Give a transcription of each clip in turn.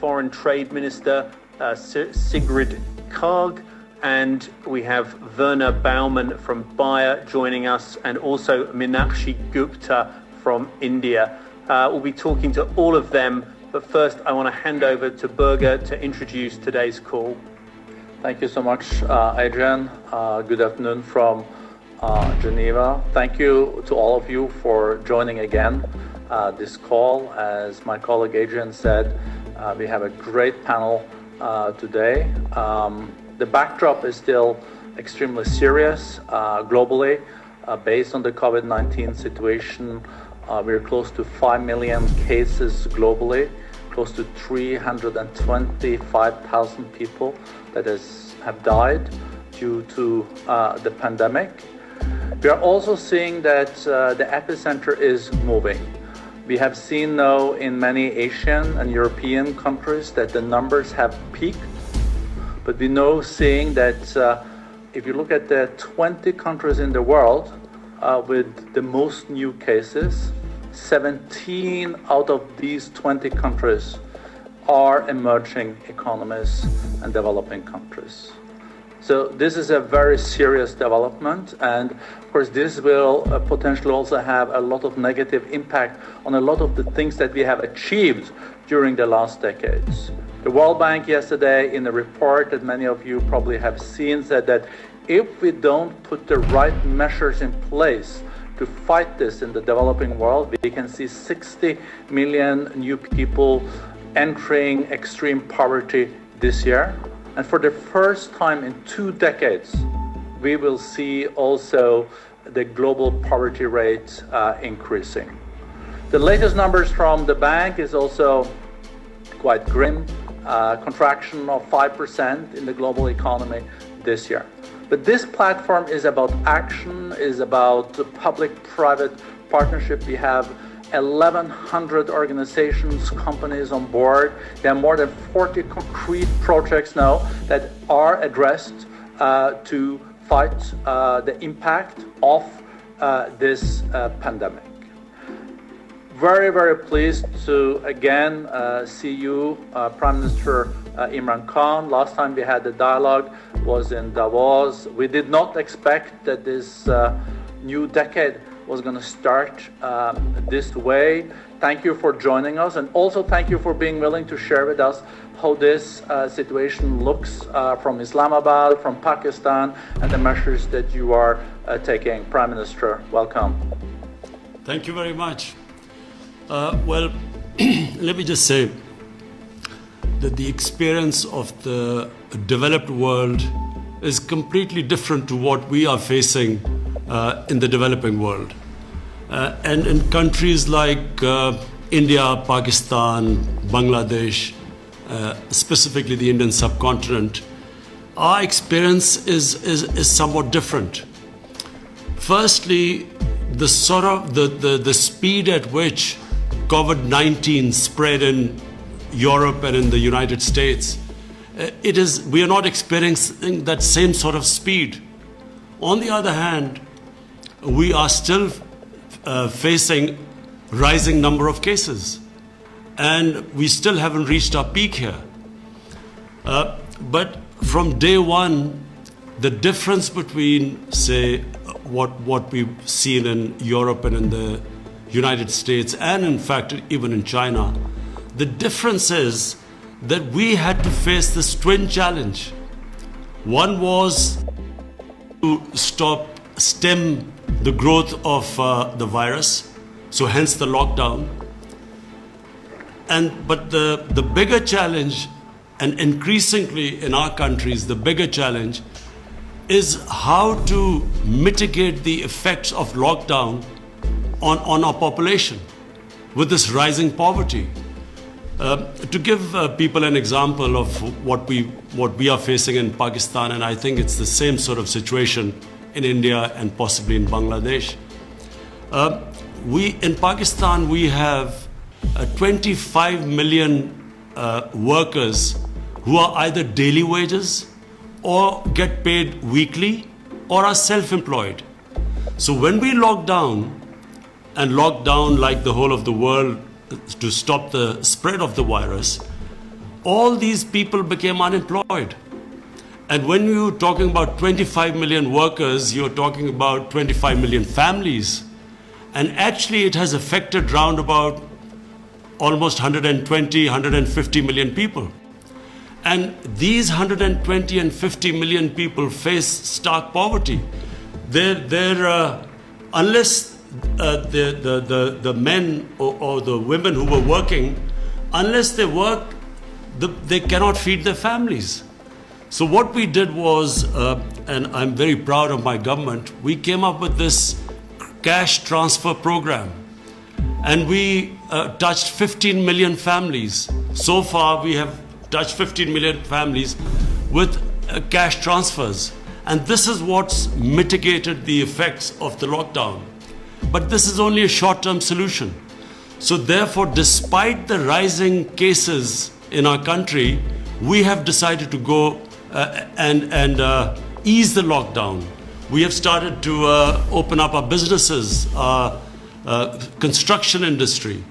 Foreign Trade Minister Sigrid Kaag, and we have Werner Baumann from Bayer joining us, and also Meenakshi Gupta from India. We'll be talking to all of them, but first I want to hand over to Birger to introduce today's call. Thank you so much, Adrian. Good afternoon from Geneva. Thank you to all of you for joining again this call. As my colleague Adrian said, we have a great panel today. The backdrop is still extremely serious globally. Based on the COVID-19 situation, we're close to 5 million cases globally, close to 325,000 people that have died due to the pandemic. We are also seeing that the epicenter is moving. We have seen now in many Asian and European countries that the numbers have peaked, but we know seeing that if you look at the 20 countries in the world with the most new cases, 17 out of these 20 countries are emerging economies and developing countries. So this is a very serious development, and of course this will potentially also have a lot of negative impact on a lot of the things that we have achieved during the last decades. The World Bank yesterday, in a report that many of you probably have seen, said that if we don't put the right measures in place to fight this in the developing world, we can see 60 million new people entering extreme poverty this year. And for the first time in 2 decades, we will see also the global poverty rate increasing. The latest numbers from the bank is also quite grim, contraction of 5% in the global economy this year. But this platform is about action, is about public-private partnership. We have 1,100 organizations, companies on board. There are more than 40 concrete projects now that are addressed to fight the impact of this pandemic. Very, very pleased to again see you, Prime Minister Imran Khan. Last time we had the dialogue was in Davos. We did not expect that this new decade was going to start this way. Thank you for joining us, and also thank you for being willing to share with us how this situation looks from Islamabad, from Pakistan, and the measures that you are taking. Prime Minister, welcome. Thank you very much. Well, let me just say that the experience of the developed world is completely different to what we are facing in the developing world. And in countries like India, Pakistan, Bangladesh, specifically the Indian subcontinent, our experience is somewhat different. Firstly, the speed at which COVID-19 spread in Europe and in the United States, we are not experiencing that same sort of speed. On the other hand, we are still facing rising number of cases, and we still haven't reached our peak here. But from day one, the difference between, say, what we've seen in Europe and in the United States, and in fact even in China, the difference is that we had to face this twin challenge. One was to stem the growth of the virus, so hence the lockdown. But the bigger challenge, and increasingly in our countries, the bigger challenge is how to mitigate the effects of lockdown on our population with this rising poverty. To give people an example of what we are facing in Pakistan, and I think it's the same sort of situation in India and possibly in Bangladesh. In Pakistan, we have 25 million workers who are either daily wages or get paid weekly or are self-employed. So when we lock down like the whole of the world to stop the spread of the virus, all these people became unemployed. And when you're talking about 25 million workers, you're talking about 25 million families. And actually it has affected round about almost 120, 150 million people. And these 120 and 50 million people face stark poverty. Unless the men or the women who were working, unless they work, they cannot feed their families. So what we did was, and I'm very proud of my government, we came up with this cash transfer program. And we touched 15 million families. So far we have touched 15 million families with cash transfers. And this is what's mitigated the effects of the lockdown. But this is only a short-term solution. So therefore, despite the rising cases in our country, we have decided to go and ease the lockdown. We have started to open up our businesses, construction industry,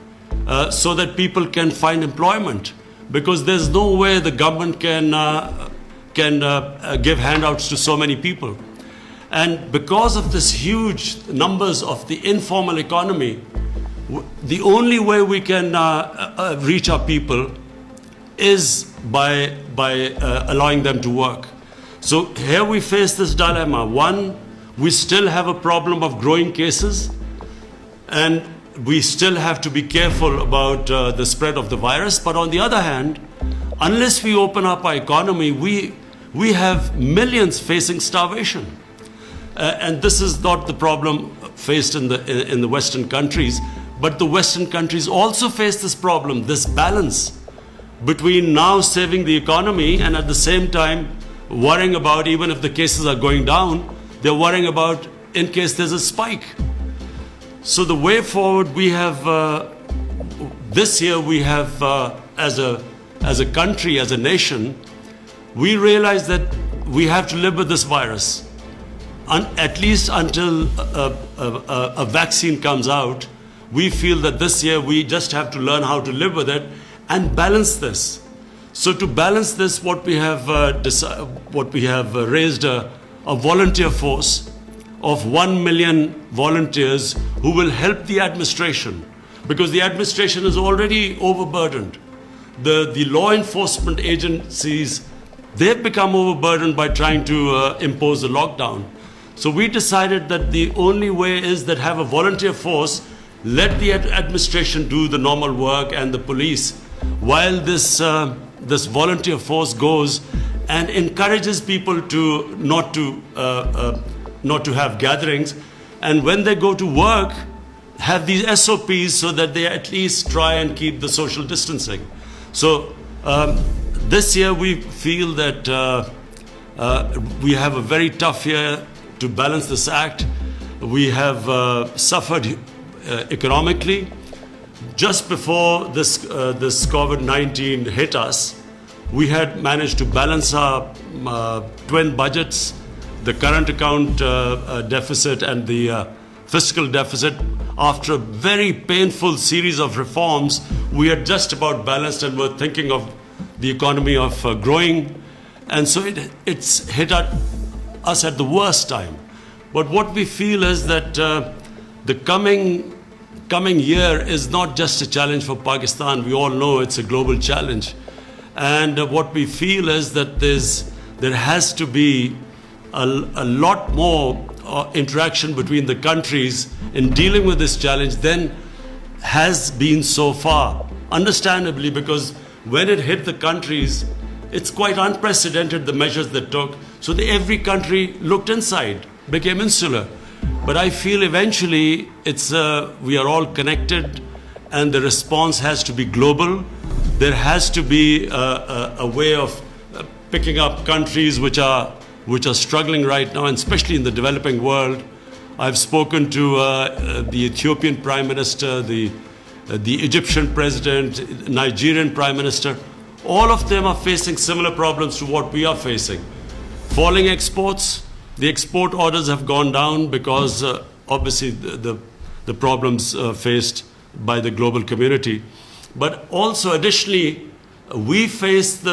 so that people can find employment. Because there's no way the government can give handouts to so many people. And because of this huge numbers of the informal economy, the only way we can reach our people is by allowing them to work. So here we face this dilemma. One, we still have a problem of growing cases, and we still have to be careful about the spread of the virus. But on the other hand, unless we open up our economy, we have millions facing starvation. And this is not the problem faced in the Western countries, but the Western countries also face this problem, this balance between now saving the economy and at the same time worrying about, even if the cases are going down, they're worrying about in case there's a spike. So the way forward, we have, this year we have, as a country, as a nation, we realize that we have to live with this virus. At least until a vaccine comes out, we feel that this year we just have to learn how to live with it and balance this. So to balance this, what we have raised a volunteer force of 1 million volunteers who will help the administration, because the administration is already overburdened. The law enforcement agencies, they've become overburdened by trying to impose a lockdown. So we decided that the only way is that have a volunteer force, let the administration do the normal work and the police, while this volunteer force goes and encourages people to not to have gatherings, and when they go to work, have these SOPs so that they at least try and keep the social distancing. So this year we feel that we have a very tough year to balance this act. We have suffered economically. Just before this COVID-19 hit us, we had managed to balance our twin budgets, the current account deficit and the fiscal deficit. After a very painful series of reforms, we had just about balanced and were thinking of the economy of growing. And so it's hit us at the worst time. But what we feel is that the coming year is not just a challenge for Pakistan. We all know it's a global challenge. And what we feel is that there has to be a lot more interaction between the countries in dealing with this challenge than has been so far. Understandably, because when it hit the countries, it's quite unprecedented, the measures they took. So every country looked inside, became insular. But I feel eventually we are all connected, and the response has to be global. There has to be a way of picking up countries which are struggling right now, and especially in the developing world. I've spoken to the Ethiopian Prime Minister, the Egyptian President, Nigerian Prime Minister. All of them are facing similar problems to what we are facing. Falling exports. The export orders have gone down because obviously the problems faced by the global community. But also additionally, We face the